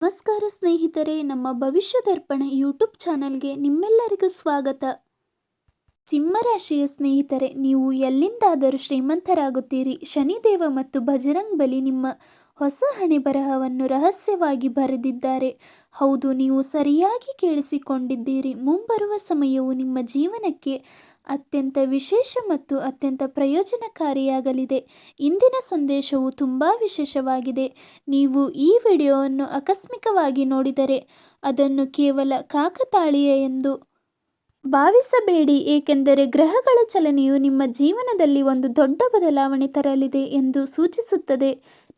ನಮಸ್ಕಾರ ಸ್ನೇಹಿತರೆ, ನಮ್ಮ ಭವಿಷ್ಯ ದರ್ಪಣ ಯೂಟ್ಯೂಬ್ ಚಾನಲ್ಗೆ ನಿಮ್ಮೆಲ್ಲರಿಗೂ ಸ್ವಾಗತ. ಸಿಂಹರಾಶಿಯ ಸ್ನೇಹಿತರೆ, ನೀವು ಎಲ್ಲಿಂದಾದರೂ ಶ್ರೀಮಂತರಾಗುತ್ತೀರಿ. ಶನಿದೇವ ಮತ್ತು ಬಜರಂಗ್ ಬಲಿ ನಿಮ್ಮ ಹೊಸ ಹಣೆ ಬರಹವನ್ನು ರಹಸ್ಯವಾಗಿ ಬರೆದಿದ್ದಾರೆ. ಹೌದು, ನೀವು ಸರಿಯಾಗಿ ಕೇಳಿಸಿಕೊಂಡಿದ್ದೀರಿ. ಮುಂಬರುವ ಸಮಯವು ನಿಮ್ಮ ಜೀವನಕ್ಕೆ ಅತ್ಯಂತ ವಿಶೇಷ ಮತ್ತು ಅತ್ಯಂತ ಪ್ರಯೋಜನಕಾರಿಯಾಗಲಿದೆ. ಇಂದಿನ ಸಂದೇಶವು ತುಂಬ ವಿಶೇಷವಾಗಿದೆ. ನೀವು ಈ ವಿಡಿಯೋವನ್ನು ಆಕಸ್ಮಿಕವಾಗಿ ನೋಡಿದರೆ ಅದನ್ನು ಕೇವಲ ಕಾಕತಾಳೀಯ ಎಂದು ಭಾವಿಸಬೇಡಿ, ಏಕೆಂದರೆ ಗ್ರಹಗಳ ಚಲನೆಯು ನಿಮ್ಮ ಜೀವನದಲ್ಲಿ ಒಂದು ದೊಡ್ಡ ಬದಲಾವಣೆ ತರಲಿದೆ ಎಂದು ಸೂಚಿಸುತ್ತದೆ.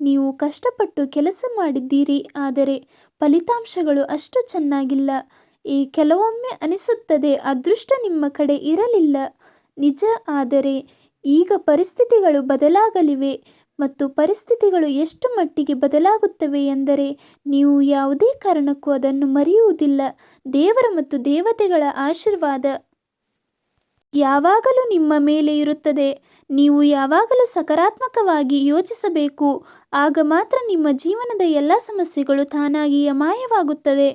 ನೀವು ಕಷ್ಟಪಟ್ಟು ಕೆಲಸ ಮಾಡಿದ್ದೀರಿ, ಆದರೆ ಫಲಿತಾಂಶಗಳು ಅಷ್ಟು ಚೆನ್ನಾಗಿಲ್ಲ. ಕೆಲವೊಮ್ಮೆ ಅನಿಸುತ್ತದೆ ಅದೃಷ್ಟ ನಿಮ್ಮ ಕಡೆ ಇರಲಿಲ್ಲ. ನಿಜ, ಆದರೆ ಈಗ ಪರಿಸ್ಥಿತಿಗಳು ಬದಲಾಗಲಿವೆ. ಮತ್ತು ಪರಿಸ್ಥಿತಿಗಳು ಎಷ್ಟು ಮಟ್ಟಿಗೆ ಬದಲಾಗುತ್ತವೆ ಎಂದರೆ ನೀವು ಯಾವುದೇ ಕಾರಣಕ್ಕೂ ಅದನ್ನು ಮರೆಯುವುದಿಲ್ಲ. ದೇವರ ಮತ್ತು ದೇವತೆಗಳ ಆಶೀರ್ವಾದ ಯಾವಾಗಲೂ ನಿಮ್ಮ ಮೇಲೆ ಇರುತ್ತದೆ. ನೀವು ಯಾವಾಗಲೂ ಸಕಾರಾತ್ಮಕವಾಗಿ ಯೋಚಿಸಬೇಕು, ಆಗ ಮಾತ್ರ ನಿಮ್ಮ ಜೀವನದ ಎಲ್ಲ ಸಮಸ್ಯೆಗಳು ತಾನಾಗಿಯೇ ಮಾಯವಾಗುತ್ತವೆ.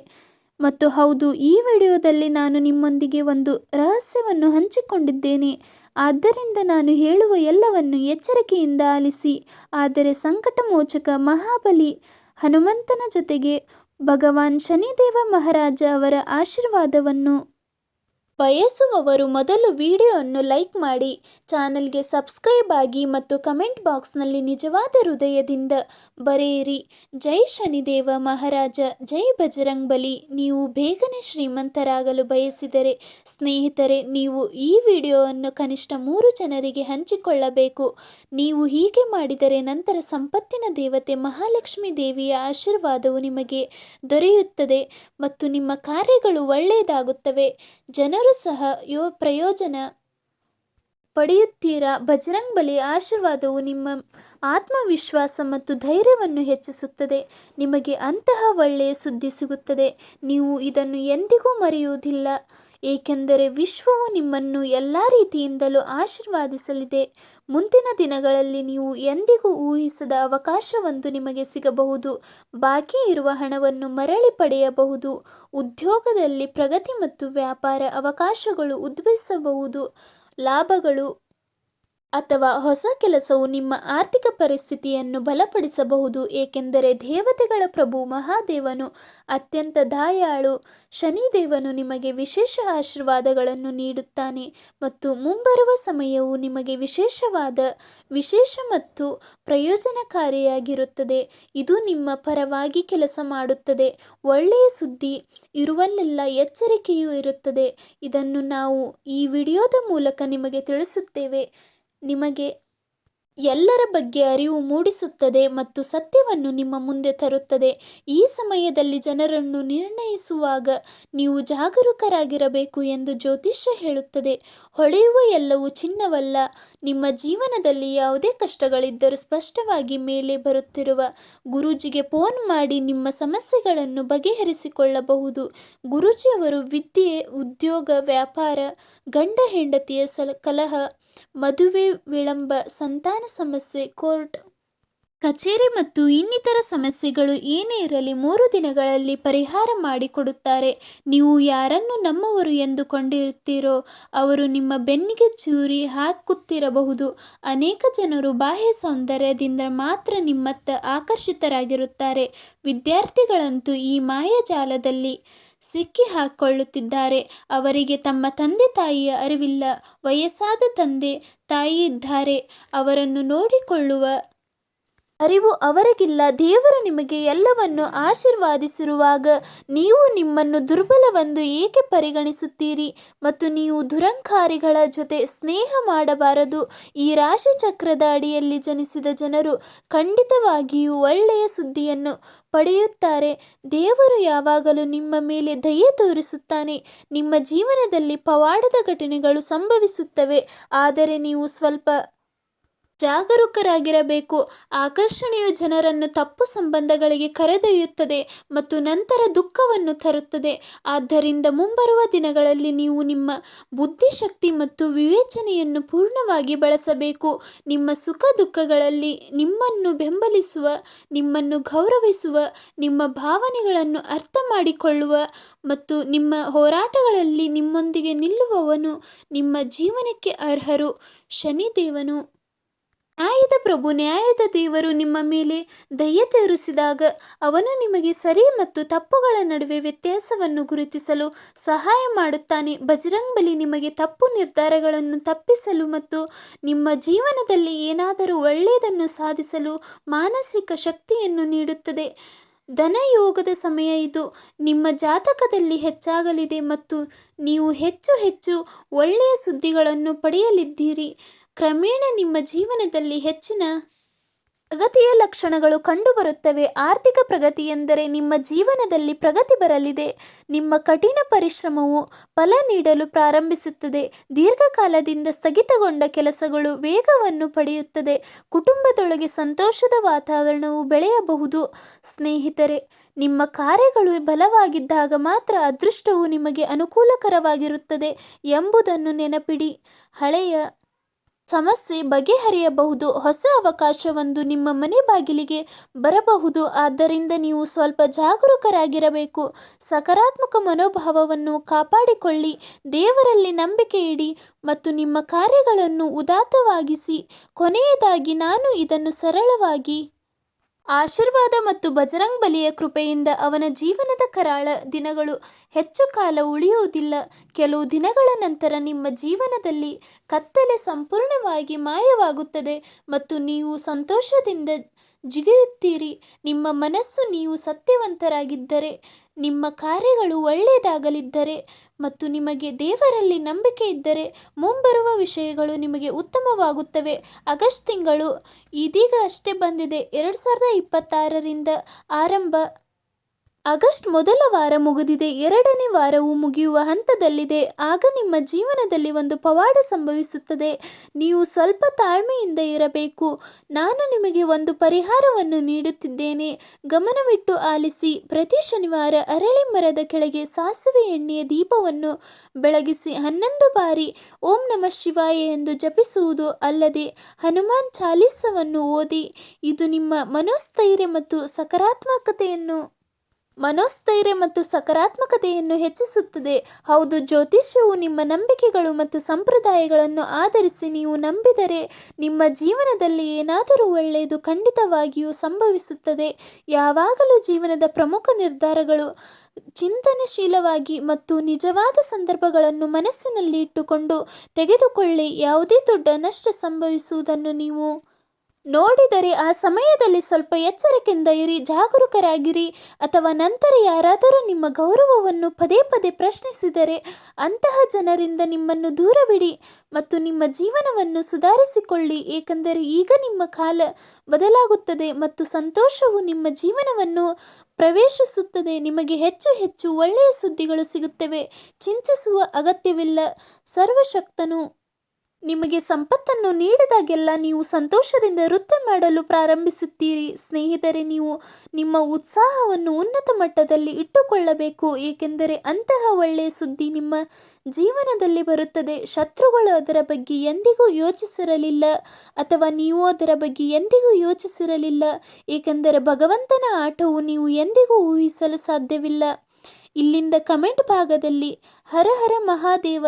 ಮತ್ತು ಹೌದು, ಈ ವಿಡಿಯೋದಲ್ಲಿ ನಾನು ನಿಮ್ಮೊಂದಿಗೆ ಒಂದು ರಹಸ್ಯವನ್ನು ಹಂಚಿಕೊಂಡಿದ್ದೇನೆ. ಆದ್ದರಿಂದ ನಾನು ಹೇಳುವ ಎಲ್ಲವನ್ನು ಎಚ್ಚರಿಕೆಯಿಂದ ಆಲಿಸಿ. ಆದರೆ ಸಂಕಟಮೋಚಕ ಮಹಾಬಲಿ ಹನುಮಂತನ ಜೊತೆಗೆ ಭಗವಾನ್ ಶನಿದೇವ ಮಹಾರಾಜ ಅವರ ಆಶೀರ್ವಾದವನ್ನು ಬಯಸುವವರು ಮೊದಲು ವಿಡಿಯೋವನ್ನು ಲೈಕ್ ಮಾಡಿ, ಚಾನಲ್ಗೆ ಸಬ್ಸ್ಕ್ರೈಬ್ ಆಗಿ ಮತ್ತು ಕಮೆಂಟ್ ಬಾಕ್ಸ್ನಲ್ಲಿ ನಿಜವಾದ ಹೃದಯದಿಂದ ಬರೆಯಿರಿ. ಜೈ ಶನಿದೇವ ಮಹಾರಾಜ, ಜೈ ಬಜರಂಗ್ ಬಲಿ. ನೀವು ಬೇಗನೆ ಶ್ರೀಮಂತರಾಗಲು ಬಯಸಿದರೆ ಸ್ನೇಹಿತರೆ, ನೀವು ಈ ವಿಡಿಯೋವನ್ನು ಕನಿಷ್ಠ 3 ಜನರಿಗೆ ಹಂಚಿಕೊಳ್ಳಬೇಕು. ನೀವು ಹೀಗೆ ಮಾಡಿದರೆ ನಂತರ ಸಂಪತ್ತಿನ ದೇವತೆ ಮಹಾಲಕ್ಷ್ಮೀ ದೇವಿಯ ಆಶೀರ್ವಾದವು ನಿಮಗೆ ದೊರೆಯುತ್ತದೆ ಮತ್ತು ನಿಮ್ಮ ಕಾರ್ಯಗಳು ಒಳ್ಳೆಯದಾಗುತ್ತವೆ. ಜನರು ಸಹ ಪ್ರಯೋಜನ ಪಡೆಯುತ್ತೀರಾ. ಬಜರಂಗ್ ಬಲಿ ಆಶೀರ್ವಾದವು ನಿಮ್ಮ ಆತ್ಮವಿಶ್ವಾಸ ಮತ್ತು ಧೈರ್ಯವನ್ನು ಹೆಚ್ಚಿಸುತ್ತದೆ. ನಿಮಗೆ ಅಂತಹ ಒಳ್ಳೆಯ ಸುದ್ದಿ ಸಿಗುತ್ತದೆ. ನೀವು ಇದನ್ನು ಎಂದಿಗೂ ಮರೆಯುವುದಿಲ್ಲ, ಏಕೆಂದರೆ ವಿಶ್ವವು ನಿಮ್ಮನ್ನು ಎಲ್ಲ ರೀತಿಯಿಂದಲೂ ಆಶೀರ್ವದಿಸಲಿದೆ. ಮುಂದಿನ ದಿನಗಳಲ್ಲಿ ನೀವು ಎಂದಿಗೂ ಊಹಿಸದ ಅವಕಾಶವೊಂದು ನಿಮಗೆ ಸಿಗಬಹುದು. ಬಾಕಿ ಇರುವ ಹಣವನ್ನು ಮರಳಿ ಪಡೆಯಬಹುದು. ಉದ್ಯೋಗದಲ್ಲಿ ಪ್ರಗತಿ ಮತ್ತು ವ್ಯಾಪಾರ ಅವಕಾಶಗಳು ಉದ್ಭವಿಸಬಹುದು. ಲಾಭಗಳು ಅಥವಾ ಹೊಸ ಕೆಲಸವು ನಿಮ್ಮ ಆರ್ಥಿಕ ಪರಿಸ್ಥಿತಿಯನ್ನು ಬಲಪಡಿಸಬಹುದು, ಏಕೆಂದರೆ ದೇವತೆಗಳ ಪ್ರಭು ಮಹಾದೇವನು ಅತ್ಯಂತ ದಯಾಳು. ಶನಿದೇವನು ನಿಮಗೆ ವಿಶೇಷ ಆಶೀರ್ವಾದಗಳನ್ನು ನೀಡುತ್ತಾನೆ ಮತ್ತು ಮುಂಬರುವ ಸಮಯವು ನಿಮಗೆ ವಿಶೇಷ ಮತ್ತು ಪ್ರಯೋಜನಕಾರಿಯಾಗಿರುತ್ತದೆ. ಇದು ನಿಮ್ಮ ಪರವಾಗಿ ಕೆಲಸ ಮಾಡುತ್ತದೆ. ಒಳ್ಳೆಯ ಸುದ್ದಿ ಇರುವಲ್ಲೆಲ್ಲ ಎಚ್ಚರಿಕೆಯೂ ಇರುತ್ತದೆ. ಇದನ್ನು ನಾವು ಈ ವಿಡಿಯೋದ ಮೂಲಕ ನಿಮಗೆ ತಿಳಿಸುತ್ತೇವೆ. ನಿಮಗೆ ಎಲ್ಲರ ಬಗ್ಗೆ ಅರಿವು ಮೂಡಿಸುತ್ತದೆ ಮತ್ತು ಸತ್ಯವನ್ನು ನಿಮ್ಮ ಮುಂದೆ ತರುತ್ತದೆ. ಈ ಸಮಯದಲ್ಲಿ ಜನರನ್ನು ನಿರ್ಣಯಿಸುವಾಗ ನೀವು ಜಾಗರೂಕರಾಗಿರಬೇಕು ಎಂದು ಜ್ಯೋತಿಷ್ಯ ಹೇಳುತ್ತದೆ. ಹೊಳೆಯುವ ಎಲ್ಲವೂ ಚಿನ್ನವಲ್ಲ. ನಿಮ್ಮ ಜೀವನದಲ್ಲಿ ಯಾವುದೇ ಕಷ್ಟಗಳಿದ್ದರೂ ಸ್ಪಷ್ಟವಾಗಿ ಮೇಲೆ ಬರುತ್ತಿರುವ ಗುರೂಜಿಗೆ ಫೋನ್ ಮಾಡಿ ನಿಮ್ಮ ಸಮಸ್ಯೆಗಳನ್ನು ಬಗೆಹರಿಸಿಕೊಳ್ಳಬಹುದು. ಗುರೂಜಿಯವರು ವಿದ್ಯೆ, ಉದ್ಯೋಗ, ವ್ಯಾಪಾರ, ಗಂಡ ಹೆಂಡತಿಯ ಕಲಹ, ಮದುವೆ ವಿಳಂಬ, ಸಂತಾನ ಸಮಸ್ಯೆ, ಕೋರ್ಟ್ ಕಚೇರಿ ಮತ್ತು ಇನ್ನಿತರ ಸಮಸ್ಯೆಗಳು ಏನೇ ಇರಲಿ 3 ದಿನಗಳಲ್ಲಿ ಪರಿಹಾರ ಮಾಡಿಕೊಡುತ್ತಾರೆ. ನೀವು ಯಾರನ್ನು ನಮ್ಮವರು ಎಂದುಕೊಂಡಿರುತ್ತೀರೋ ಅವರು ನಿಮ್ಮ ಬೆನ್ನಿಗೆ ಚೂರಿ ಹಾಕುತ್ತಿರಬಹುದು. ಅನೇಕ ಜನರು ಬಾಹ್ಯ ಸೌಂದರ್ಯದಿಂದ ಮಾತ್ರ ನಿಮ್ಮತ್ತ ಆಕರ್ಷಿತರಾಗಿರುತ್ತಾರೆ. ವಿದ್ಯಾರ್ಥಿಗಳಂತೂ ಈ ಮಾಯಾಜಾಲದಲ್ಲಿ ಸಿಕ್ಕಿಹಾಕಿಕೊಳ್ಳುತ್ತಿದ್ದಾರೆ. ಅವರಿಗೆ ತಮ್ಮ ತಂದೆ ತಾಯಿಯ ಅರಿವಿಲ್ಲ. ವಯಸ್ಸಾದ ತಂದೆ ತಾಯಿ ಇದ್ದಾರೆ, ಅವರನ್ನು ನೋಡಿಕೊಳ್ಳುವ ಅರಿವು ಅವರಿಗಿಲ್ಲ. ದೇವರು ನಿಮಗೆ ಎಲ್ಲವನ್ನು ಆಶೀರ್ವದಿಸಿರುವಾಗ ನೀವು ನಿಮ್ಮನ್ನು ದುರ್ಬಲವೆಂದು ಏಕೆ ಪರಿಗಣಿಸುತ್ತೀರಿ? ಮತ್ತು ನೀವು ದುರಹಂಕಾರಿಗಳ ಜೊತೆ ಸ್ನೇಹ ಮಾಡಬಾರದು. ಈ ರಾಶಿ ಚಕ್ರದ ಅಡಿಯಲ್ಲಿ ಜನಿಸಿದ ಜನರು ಖಂಡಿತವಾಗಿಯೂ ಒಳ್ಳೆಯ ಸುದ್ದಿಯನ್ನು ಪಡೆಯುತ್ತಾರೆ. ದೇವರು ಯಾವಾಗಲೂ ನಿಮ್ಮ ಮೇಲೆ ದಯೆ ತೋರಿಸುತ್ತಾನೆ. ನಿಮ್ಮ ಜೀವನದಲ್ಲಿ ಪವಾಡದ ಘಟನೆಗಳು ಸಂಭವಿಸುತ್ತವೆ, ಆದರೆ ನೀವು ಸ್ವಲ್ಪ ಜಾಗರೂಕರಾಗಿರಬೇಕು. ಆಕರ್ಷಣೆಯು ಜನರನ್ನು ತಪ್ಪು ಸಂಬಂಧಗಳಿಗೆ ಕರೆದೊಯ್ಯುತ್ತದೆ ಮತ್ತು ನಂತರ ದುಃಖವನ್ನು ತರುತ್ತದೆ. ಆದ್ದರಿಂದ ಮುಂಬರುವ ದಿನಗಳಲ್ಲಿ ನೀವು ನಿಮ್ಮ ಬುದ್ಧಿಶಕ್ತಿ ಮತ್ತು ವಿವೇಚನೆಯನ್ನು ಪೂರ್ಣವಾಗಿ ಬಳಸಬೇಕು. ನಿಮ್ಮ ಸುಖ ದುಃಖಗಳಲ್ಲಿ ನಿಮ್ಮನ್ನು ಬೆಂಬಲಿಸುವ, ನಿಮ್ಮನ್ನು ಗೌರವಿಸುವ, ನಿಮ್ಮ ಭಾವನೆಗಳನ್ನು ಅರ್ಥ ಮಾಡಿಕೊಳ್ಳುವ ಮತ್ತು ನಿಮ್ಮ ಹೋರಾಟಗಳಲ್ಲಿ ನಿಮ್ಮೊಂದಿಗೆ ನಿಲ್ಲುವವನು ನಿಮ್ಮ ಜೀವನಕ್ಕೆ ಅರ್ಹರು. ಶನಿದೇವನು, ನ್ಯಾಯದ ಪ್ರಭು, ನ್ಯಾಯದ ದೇವರು ನಿಮ್ಮ ಮೇಲೆ ದಯೆ ತೋರಿಸಿದಾಗ ಅವನು ನಿಮಗೆ ಸರಿ ಮತ್ತು ತಪ್ಪುಗಳ ನಡುವೆ ವ್ಯತ್ಯಾಸವನ್ನು ಗುರುತಿಸಲು ಸಹಾಯ ಮಾಡುತ್ತಾನೆ. ಬಜರಂಗ್ಬಲಿ ನಿಮಗೆ ತಪ್ಪು ನಿರ್ಧಾರಗಳನ್ನು ತಪ್ಪಿಸಲು ಮತ್ತು ನಿಮ್ಮ ಜೀವನದಲ್ಲಿ ಏನಾದರೂ ಒಳ್ಳೆಯದನ್ನು ಸಾಧಿಸಲು ಮಾನಸಿಕ ಶಕ್ತಿಯನ್ನು ನೀಡುತ್ತದೆ. ಧನಯೋಗದ ಸಮಯ ಇದು ನಿಮ್ಮ ಜಾತಕದಲ್ಲಿ ಹೆಚ್ಚಾಗಲಿದೆ ಮತ್ತು ನೀವು ಹೆಚ್ಚು ಹೆಚ್ಚು ಒಳ್ಳೆಯ ಸುದ್ದಿಗಳನ್ನು ಪಡೆಯಲಿದ್ದೀರಿ. ಕ್ರಮೇಣ ನಿಮ್ಮ ಜೀವನದಲ್ಲಿ ಹೆಚ್ಚಿನ ಪ್ರಗತಿಯ ಲಕ್ಷಣಗಳು ಕಂಡುಬರುತ್ತವೆ. ಆರ್ಥಿಕ ಪ್ರಗತಿ ಎಂದರೆ ನಿಮ್ಮ ಜೀವನದಲ್ಲಿ ಪ್ರಗತಿ ಬರಲಿದೆ. ನಿಮ್ಮ ಕಠಿಣ ಪರಿಶ್ರಮವು ಫಲ ನೀಡಲು ಪ್ರಾರಂಭಿಸುತ್ತದೆ. ದೀರ್ಘಕಾಲದಿಂದ ಸ್ಥಗಿತಗೊಂಡ ಕೆಲಸಗಳು ವೇಗವನ್ನು ಪಡೆಯುತ್ತದೆ. ಕುಟುಂಬದೊಳಗೆ ಸಂತೋಷದ ವಾತಾವರಣವು ಬೆಳೆಯಬಹುದು. ಸ್ನೇಹಿತರೆ, ನಿಮ್ಮ ಕಾರ್ಯಗಳು ಬಲವಾಗಿದ್ದಾಗ ಮಾತ್ರ ಅದೃಷ್ಟವು ನಿಮಗೆ ಅನುಕೂಲಕರವಾಗಿರುತ್ತದೆ ಎಂಬುದನ್ನು ನೆನಪಿಡಿ. ಹಳೆಯ ಸಮಸ್ಯೆ ಬಗೆಹರಿಯಬಹುದು. ಹೊಸ ಅವಕಾಶವೊಂದು ನಿಮ್ಮ ಮನೆ ಬಾಗಿಲಿಗೆ ಬರಬಹುದು. ಆದ್ದರಿಂದ ನೀವು ಸ್ವಲ್ಪ ಜಾಗರೂಕರಾಗಿರಬೇಕು. ಸಕಾರಾತ್ಮಕ ಮನೋಭಾವವನ್ನು ಕಾಪಾಡಿಕೊಳ್ಳಿ. ದೇವರಲ್ಲಿ ನಂಬಿಕೆ ಇಡಿ ಮತ್ತು ನಿಮ್ಮ ಕಾರ್ಯಗಳನ್ನು ಉದಾತ್ತವಾಗಿಸಿ. ಕೊನೆಯದಾಗಿ ನಾನು ಇದನ್ನು ಸರಳವಾಗಿ ಆಶೀರ್ವಾದ ಮತ್ತು ಬಜರಂಗ್ಬಲಿಯ ಕೃಪೆಯಿಂದ ಅವನ ಜೀವನದ ಕರಾಳ ದಿನಗಳು ಹೆಚ್ಚು ಕಾಲ ಉಳಿಯುವುದಿಲ್ಲ. ಕೆಲವು ದಿನಗಳ ನಂತರ ನಿಮ್ಮ ಜೀವನದಲ್ಲಿ ಕತ್ತಲೆ ಸಂಪೂರ್ಣವಾಗಿ ಮಾಯವಾಗುತ್ತದೆ ಮತ್ತು ನೀವು ಸಂತೋಷದಿಂದ ಜಿಗಿಯುತ್ತೀರಿ. ನಿಮ್ಮ ಮನಸ್ಸು, ನೀವು ಸತ್ಯವಂತರಾಗಿದ್ದರೆ, ನಿಮ್ಮ ಕಾರ್ಯಗಳು ಒಳ್ಳೆಯದಾಗಲಿದ್ದರೆ ಮತ್ತು ನಿಮಗೆ ದೇವರಲ್ಲಿ ನಂಬಿಕೆ ಇದ್ದರೆ ಮುಂಬರುವ ವಿಷಯಗಳು ನಿಮಗೆ ಉತ್ತಮವಾಗುತ್ತವೆ. ಆಗಸ್ಟ್ ತಿಂಗಳು ಇದೀಗ ಅಷ್ಟೇ ಬಂದಿದೆ. 2026ರಿಂದ ಆರಂಭ. ಆಗಸ್ಟ್ ಮೊದಲ ವಾರ ಮುಗಿದಿದೆ. ಎರಡನೇ ವಾರವು ಮುಗಿಯುವ ಹಂತದಲ್ಲಿದೆ. ಆಗ ನಿಮ್ಮ ಜೀವನದಲ್ಲಿ ಒಂದು ಪವಾಡ ಸಂಭವಿಸುತ್ತದೆ. ನೀವು ಸ್ವಲ್ಪ ತಾಳ್ಮೆಯಿಂದ ಇರಬೇಕು. ನಾನು ನಿಮಗೆ ಒಂದು ಪರಿಹಾರವನ್ನು ನೀಡುತ್ತಿದ್ದೇನೆ. ಗಮನವಿಟ್ಟು ಆಲಿಸಿ. ಪ್ರತಿ ಶನಿವಾರ ಅರಳಿ ಮರದ ಕೆಳಗೆ ಸಾಸಿವೆ ಎಣ್ಣೆಯ ದೀಪವನ್ನು ಬೆಳಗಿಸಿ 11 ಬಾರಿ ಓಂ ನಮಃ ಶಿವಾಯ ಎಂದು ಜಪಿಸುವುದು ಅಲ್ಲದೆ ಹನುಮಾನ್ ಚಾಲೀಸವನ್ನು ಓದಿ. ಇದು ನಿಮ್ಮ ಮನೋಸ್ಥೈರ್ಯ ಮತ್ತು ಸಕಾರಾತ್ಮಕತೆಯನ್ನು ಹೆಚ್ಚಿಸುತ್ತದೆ. ಹೌದು, ಜ್ಯೋತಿಷ್ಯವು ನಿಮ್ಮ ನಂಬಿಕೆಗಳು ಮತ್ತು ಸಂಪ್ರದಾಯಗಳನ್ನು ಆಧರಿಸಿ ನೀವು ನಂಬಿದರೆ ನಿಮ್ಮ ಜೀವನದಲ್ಲಿ ಏನಾದರೂ ಒಳ್ಳೆಯದು ಖಂಡಿತವಾಗಿಯೂ ಸಂಭವಿಸುತ್ತದೆ. ಯಾವಾಗಲೂ ಜೀವನದ ಪ್ರಮುಖ ನಿರ್ಧಾರಗಳು ಚಿಂತನಶೀಲವಾಗಿ ಮತ್ತು ನಿಜವಾದ ಸಂದರ್ಭಗಳನ್ನು ಮನಸ್ಸಿನಲ್ಲಿ ಇಟ್ಟುಕೊಂಡು ತೆಗೆದುಕೊಳ್ಳಿ. ಯಾವುದೇ ದೊಡ್ಡ ನಷ್ಟ ಸಂಭವಿಸುವುದನ್ನು ನೀವು ನೋಡಿದರೆ ಆ ಸಮಯದಲ್ಲಿ ಸ್ವಲ್ಪ ಎಚ್ಚರಿಕೆಯಿಂದ ಇರಿ, ಜಾಗರೂಕರಾಗಿರಿ. ಅಥವಾ ನಂತರ ಯಾರಾದರೂ ನಿಮ್ಮ ಗೌರವವನ್ನು ಪದೇ ಪದೇ ಪ್ರಶ್ನಿಸಿದರೆ ಅಂತಹ ಜನರಿಂದ ನಿಮ್ಮನ್ನು ದೂರವಿಡಿ ಮತ್ತು ನಿಮ್ಮ ಜೀವನವನ್ನು ಸುಧಾರಿಸಿಕೊಳ್ಳಿ. ಏಕೆಂದರೆ ಈಗ ನಿಮ್ಮ ಕಾಲ ಬದಲಾಗುತ್ತದೆ ಮತ್ತು ಸಂತೋಷವು ನಿಮ್ಮ ಜೀವನವನ್ನು ಪ್ರವೇಶಿಸುತ್ತದೆ. ನಿಮಗೆ ಹೆಚ್ಚು ಹೆಚ್ಚು ಒಳ್ಳೆಯ ಸುದ್ದಿಗಳು ಸಿಗುತ್ತವೆ. ಚಿಂತಿಸುವ ಅಗತ್ಯವಿಲ್ಲ. ಸರ್ವಶಕ್ತನು ನಿಮಗೆ ಸಂಪತ್ತನ್ನು ನೀಡಿದಾಗೆಲ್ಲ ನೀವು ಸಂತೋಷದಿಂದ ನೃತ್ಯ ಮಾಡಲು ಪ್ರಾರಂಭಿಸುತ್ತೀರಿ. ಸ್ನೇಹಿತರೆ, ನೀವು ನಿಮ್ಮ ಉತ್ಸಾಹವನ್ನು ಉನ್ನತ ಮಟ್ಟದಲ್ಲಿ ಇಟ್ಟುಕೊಳ್ಳಬೇಕು, ಏಕೆಂದರೆ ಅಂತಹ ಒಳ್ಳೆಯ ಸುದ್ದಿ ನಿಮ್ಮ ಜೀವನದಲ್ಲಿ ಬರುತ್ತದೆ. ಶತ್ರುಗಳು ಅದರ ಬಗ್ಗೆ ಎಂದಿಗೂ ಯೋಚಿಸಿರಲಿಲ್ಲ ಅಥವಾ ನೀವು ಅದರ ಬಗ್ಗೆ ಎಂದಿಗೂ ಯೋಚಿಸಿರಲಿಲ್ಲ, ಏಕೆಂದರೆ ಭಗವಂತನ ಆಟವು ನೀವು ಎಂದಿಗೂ ಊಹಿಸಲು ಸಾಧ್ಯವಿಲ್ಲ. ಇಲ್ಲಿಂದ ಕಮೆಂಟ್ ಭಾಗದಲ್ಲಿ ಹರ ಹರ ಮಹಾದೇವ,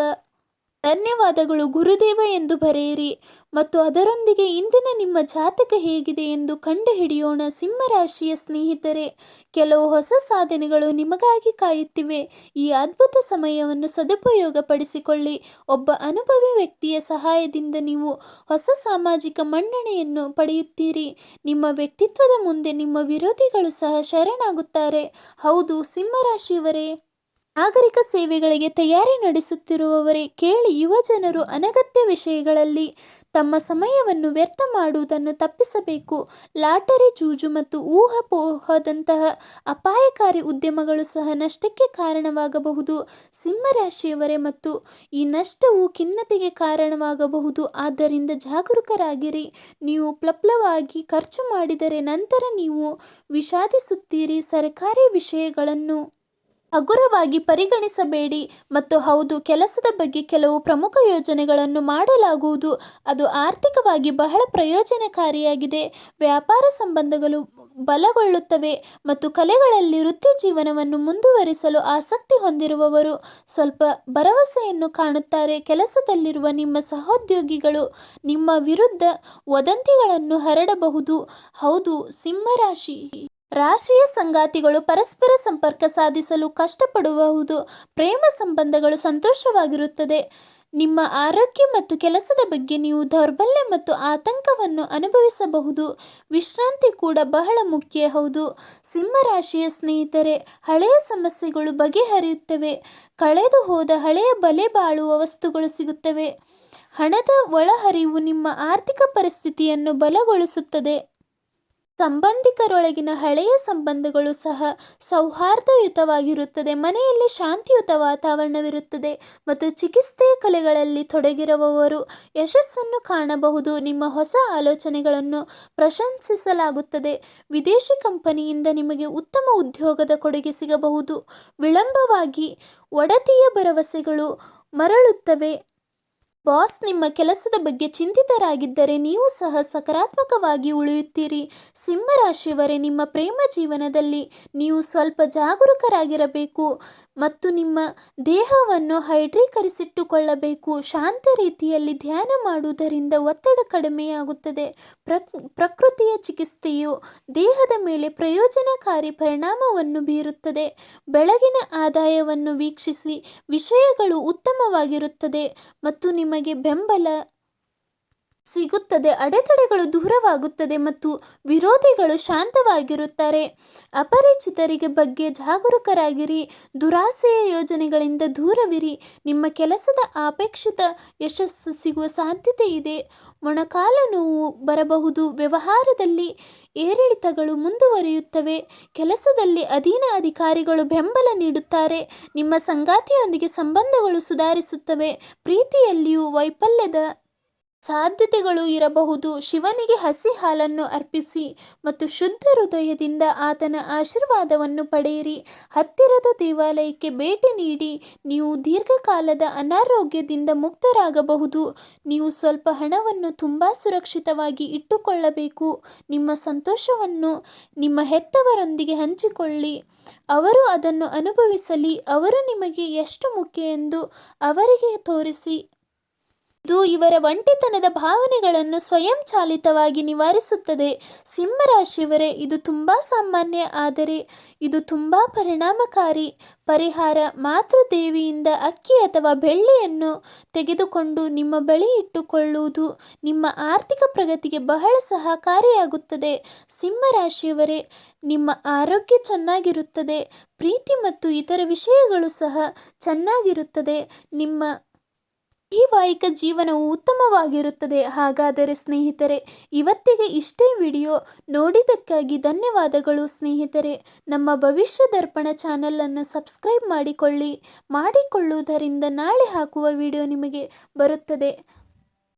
ಧನ್ಯವಾದಗಳು ಗುರುದೇವ ಎಂದು ಬರೆಯಿರಿ ಮತ್ತು ಅದರೊಂದಿಗೆ ಇಂದಿನ ನಿಮ್ಮ ಜಾತಕ ಹೇಗಿದೆ ಎಂದು ಕಂಡುಹಿಡಿಯೋಣ. ಸಿಂಹರಾಶಿಯ ಸ್ನೇಹಿತರೆ, ಕೆಲವು ಹೊಸ ಸಾಧನೆಗಳು ನಿಮಗಾಗಿ ಕಾಯುತ್ತಿವೆ. ಈ ಅದ್ಭುತ ಸಮಯವನ್ನು ಸದುಪಯೋಗಪಡಿಸಿಕೊಳ್ಳಿ. ಒಬ್ಬ ಅನುಭವಿ ವ್ಯಕ್ತಿಯ ಸಹಾಯದಿಂದ ನೀವು ಹೊಸ ಸಾಮಾಜಿಕ ಮನ್ನಣೆಯನ್ನು ಪಡೆಯುತ್ತೀರಿ. ನಿಮ್ಮ ವ್ಯಕ್ತಿತ್ವದ ಮುಂದೆ ನಿಮ್ಮ ವಿರೋಧಿಗಳು ಸಹ ಶರಣಾಗುತ್ತಾರೆ. ಹೌದು ಸಿಂಹರಾಶಿಯವರೇ, ನಾಗರಿಕ ಸೇವೆಗಳಿಗೆ ತಯಾರಿ ನಡೆಸುತ್ತಿರುವವರೇ ಕೇಳಿ. ಯುವಜನರು ಅನಗತ್ಯ ವಿಷಯಗಳಲ್ಲಿ ತಮ್ಮ ಸಮಯವನ್ನು ವ್ಯರ್ಥ ಮಾಡುವುದನ್ನು ತಪ್ಪಿಸಬೇಕು. ಲಾಟರಿ, ಜೂಜು ಮತ್ತು ಊಹಾಪೋಹದಂತಹ ಅಪಾಯಕಾರಿ ಉದ್ಯಮಗಳು ಸಹ ನಷ್ಟಕ್ಕೆ ಕಾರಣವಾಗಬಹುದು ಸಿಂಹರಾಶಿಯವರೇ, ಮತ್ತು ಈ ನಷ್ಟವು ಖಿನ್ನತೆಗೆ ಕಾರಣವಾಗಬಹುದು. ಆದ್ದರಿಂದ ಜಾಗರೂಕರಾಗಿರಿ. ನೀವು ಪ್ಲವವಾಗಿ ಖರ್ಚು ಮಾಡಿದರೆ ನಂತರ ನೀವು ವಿಷಾದಿಸುತ್ತೀರಿ. ಸರ್ಕಾರಿ ವಿಷಯಗಳನ್ನು ಹಗುರವಾಗಿ ಪರಿಗಣಿಸಬೇಡಿ. ಮತ್ತು ಹೌದು, ಕೆಲಸದ ಬಗ್ಗೆ ಕೆಲವು ಪ್ರಮುಖ ಯೋಜನೆಗಳನ್ನು ಮಾಡಲಾಗುವುದು. ಅದು ಆರ್ಥಿಕವಾಗಿ ಬಹಳ ಪ್ರಯೋಜನಕಾರಿಯಾಗಿದೆ. ವ್ಯಾಪಾರ ಸಂಬಂಧಗಳು ಬಲಗೊಳ್ಳುತ್ತವೆ ಮತ್ತು ಕಲೆಗಳಲ್ಲಿ ವೃತ್ತಿ ಜೀವನವನ್ನು ಮುಂದುವರಿಸಲು ಆಸಕ್ತಿ ಹೊಂದಿರುವವರು ಸ್ವಲ್ಪ ಭರವಸೆಯನ್ನು ಕಾಣುತ್ತಾರೆ. ಕೆಲಸದಲ್ಲಿರುವ ನಿಮ್ಮ ಸಹೋದ್ಯೋಗಿಗಳು ನಿಮ್ಮ ವಿರುದ್ಧ ವದಂತಿಗಳನ್ನು ಹರಡಬಹುದು. ಹೌದು, ರಾಶಿಯ ಸಂಗಾತಿಗಳು ಪರಸ್ಪರ ಸಂಪರ್ಕ ಸಾಧಿಸಲು ಕಷ್ಟಪಡಬಹುದು. ಪ್ರೇಮ ಸಂಬಂಧಗಳು ಸಂತೋಷವಾಗಿರುತ್ತದೆ. ನಿಮ್ಮ ಆರೋಗ್ಯ ಮತ್ತು ಕೆಲಸದ ಬಗ್ಗೆ ನೀವು ದೌರ್ಬಲ್ಯ ಮತ್ತು ಆತಂಕವನ್ನು ಅನುಭವಿಸಬಹುದು. ವಿಶ್ರಾಂತಿ ಕೂಡ ಬಹಳ ಮುಖ್ಯ. ಹೌದು, ಸಿಂಹರಾಶಿಯ ಸ್ನೇಹಿತರೆ, ಹಳೆಯ ಸಮಸ್ಯೆಗಳು ಬಗೆಹರಿಯುತ್ತವೆ. ಕಳೆದು ಹೋದ ಹಳೆಯ ಬೆಲೆ ಬಾಳುವ ವಸ್ತುಗಳು ಸಿಗುತ್ತವೆ. ಹಣದ ಒಳಹರಿವು ನಿಮ್ಮ ಆರ್ಥಿಕ ಪರಿಸ್ಥಿತಿಯನ್ನು ಬಲಗೊಳಿಸುತ್ತದೆ. ಸಂಬಂಧಿಕರೊಳಗಿನ ಹಳೆಯ ಸಂಬಂಧಗಳು ಸಹ ಸೌಹಾರ್ದಯುತವಾಗಿರುತ್ತದೆ. ಮನೆಯಲ್ಲಿ ಶಾಂತಿಯುತ ವಾತಾವರಣವಿರುತ್ತದೆ ಮತ್ತು ಚಿಕಿತ್ಸೆಯ ಕಲೆಗಳಲ್ಲಿ ತೊಡಗಿರುವವರು ಯಶಸ್ಸನ್ನು ಕಾಣಬಹುದು. ನಿಮ್ಮ ಹೊಸ ಆಲೋಚನೆಗಳನ್ನು ಪ್ರಶಂಸಿಸಲಾಗುತ್ತದೆ. ವಿದೇಶಿ ಕಂಪನಿಯಿಂದ ನಿಮಗೆ ಉತ್ತಮ ಉದ್ಯೋಗದ ಕೊಡುಗೆ ಸಿಗಬಹುದು. ವಿಳಂಬವಾಗಿ ಒಡತಿಯ ಭರವಸೆಗಳು ಮರಳುತ್ತವೆ. ಬಾಸ್ ನಿಮ್ಮ ಕೆಲಸದ ಬಗ್ಗೆ ಚಿಂತಿತರಾಗಿದ್ದರೆ ನೀವು ಸಹ ಸಕಾರಾತ್ಮಕವಾಗಿ ಉಳಿಯುತ್ತೀರಿ. ಸಿಂಹರಾಶಿಯವರೇ, ನಿಮ್ಮ ಪ್ರೇಮ ಜೀವನದಲ್ಲಿ ನೀವು ಸ್ವಲ್ಪ ಜಾಗರೂಕರಾಗಿರಬೇಕು ಮತ್ತು ನಿಮ್ಮ ದೇಹವನ್ನು ಹೈಡ್ರೀಕರಿಸಿಟ್ಟುಕೊಳ್ಳಬೇಕು. ಶಾಂತ ರೀತಿಯಲ್ಲಿ ಧ್ಯಾನ ಮಾಡುವುದರಿಂದ ಒತ್ತಡ ಕಡಿಮೆಯಾಗುತ್ತದೆ. ಪ್ರಕೃತಿಯ ಚಿಕಿತ್ಸೆಯು ದೇಹದ ಮೇಲೆ ಪ್ರಯೋಜನಕಾರಿ ಪರಿಣಾಮವನ್ನು ಬೀರುತ್ತದೆ. ಬೆಳಗಿನ ಆದಾಯವನ್ನು ವೀಕ್ಷಿಸಿ. ವಿಷಯಗಳು ಉತ್ತಮವಾಗಿರುತ್ತದೆ ಮತ್ತು ನಿಮಗೆ ಬೆಂಬಲ ಸಿಗುತ್ತದೆ. ಅಡೆತಡೆಗಳು ದೂರವಾಗುತ್ತದೆ ಮತ್ತು ವಿರೋಧಿಗಳು ಶಾಂತವಾಗಿರುತ್ತಾರೆ. ಅಪರಿಚಿತರಿಗೆ ಬಗ್ಗೆ ಜಾಗರೂಕರಾಗಿರಿ. ದುರಾಸೆಯ ಯೋಜನೆಗಳಿಂದ ದೂರವಿರಿ. ನಿಮ್ಮ ಕೆಲಸದ ಅಪೇಕ್ಷಿತ ಯಶಸ್ಸು ಸಿಗುವ ಸಾಧ್ಯತೆ ಇದೆ. ಮೊಣಕಾಲು ನೋವು ಬರಬಹುದು. ವ್ಯವಹಾರದಲ್ಲಿ ಏರಿಳಿತಗಳು ಮುಂದುವರಿಯುತ್ತವೆ. ಕೆಲಸದಲ್ಲಿ ಅಧೀನ ಅಧಿಕಾರಿಗಳು ಬೆಂಬಲ ನೀಡುತ್ತಾರೆ. ನಿಮ್ಮ ಸಂಗಾತಿಯೊಂದಿಗೆ ಸಂಬಂಧಗಳು ಸುಧಾರಿಸುತ್ತವೆ. ಪ್ರೀತಿಯಲ್ಲಿಯೂ ವೈಫಲ್ಯದ ಸಾಧ್ಯತೆಗಳು ಇರಬಹುದು. ಶಿವನಿಗೆ ಹಸಿ ಹಾಲನ್ನು ಅರ್ಪಿಸಿ ಮತ್ತು ಶುದ್ಧ ಹೃದಯದಿಂದ ಆತನ ಆಶೀರ್ವಾದವನ್ನು ಪಡೆಯಿರಿ. ಹತ್ತಿರದ ದೇವಾಲಯಕ್ಕೆ ಭೇಟಿ ನೀಡಿ. ನೀವು ದೀರ್ಘಕಾಲದ ಅನಾರೋಗ್ಯದಿಂದ ಮುಕ್ತರಾಗಬಹುದು. ನೀವು ಸ್ವಲ್ಪ ಹಣವನ್ನು ತುಂಬಾ ಸುರಕ್ಷಿತವಾಗಿ ಇಟ್ಟುಕೊಳ್ಳಬೇಕು. ನಿಮ್ಮ ಸಂತೋಷವನ್ನು ನಿಮ್ಮ ಹೆತ್ತವರೊಂದಿಗೆ ಹಂಚಿಕೊಳ್ಳಿ. ಅವರು ಅದನ್ನು ಅನುಭವಿಸಲಿ. ಅವರು ನಿಮಗೆ ಎಷ್ಟು ಮುಖ್ಯ ಎಂದು ಅವರಿಗೆ ತೋರಿಸಿ. ಇದು ಇವರ ಒಂಟಿತನದ ಭಾವನೆಗಳನ್ನು ಸ್ವಯಂಚಾಲಿತವಾಗಿ ನಿವಾರಿಸುತ್ತದೆ. ಸಿಂಹರಾಶಿಯವರೇ, ಇದು ತುಂಬಾ ಸಾಮಾನ್ಯ, ಆದರೆ ಇದು ತುಂಬಾ ಪರಿಣಾಮಕಾರಿ ಪರಿಹಾರ. ಮಾತೃದೇವಿಯಿಂದ ಅಕ್ಕಿ ಅಥವಾ ಬೆಳ್ಳಿಯನ್ನು ತೆಗೆದುಕೊಂಡು ನಿಮ್ಮ ಬಳಿ ಇಟ್ಟುಕೊಳ್ಳುವುದು ನಿಮ್ಮ ಆರ್ಥಿಕ ಪ್ರಗತಿಗೆ ಬಹಳ ಸಹಕಾರಿಯಾಗುತ್ತದೆ. ಸಿಂಹರಾಶಿಯವರೇ, ನಿಮ್ಮ ಆರೋಗ್ಯ ಚೆನ್ನಾಗಿರುತ್ತದೆ. ಪ್ರೀತಿ ಮತ್ತು ಇತರ ವಿಷಯಗಳು ಸಹ ಚೆನ್ನಾಗಿರುತ್ತದೆ. ನಿಮ್ಮ ವೈವಾಹಿಕ ಜೀವನವು ಉತ್ತಮವಾಗಿರುತ್ತದೆ. ಹಾಗಾದರೆ ಸ್ನೇಹಿತರೆ, ಇವತ್ತಿಗೆ ಇಷ್ಟೇ. ವಿಡಿಯೋ ನೋಡಿದ್ದಕ್ಕಾಗಿ ಧನ್ಯವಾದಗಳು ಸ್ನೇಹಿತರೆ. ನಮ್ಮ ಭವಿಷ್ಯ ದರ್ಪಣ ಚಾನಲನ್ನು ಸಬ್ಸ್ಕ್ರೈಬ್ ಮಾಡಿಕೊಳ್ಳುವುದರಿಂದ ನಾಳೆ ಹಾಕುವ ವಿಡಿಯೋ ನಿಮಗೆ ಬರುತ್ತದೆ.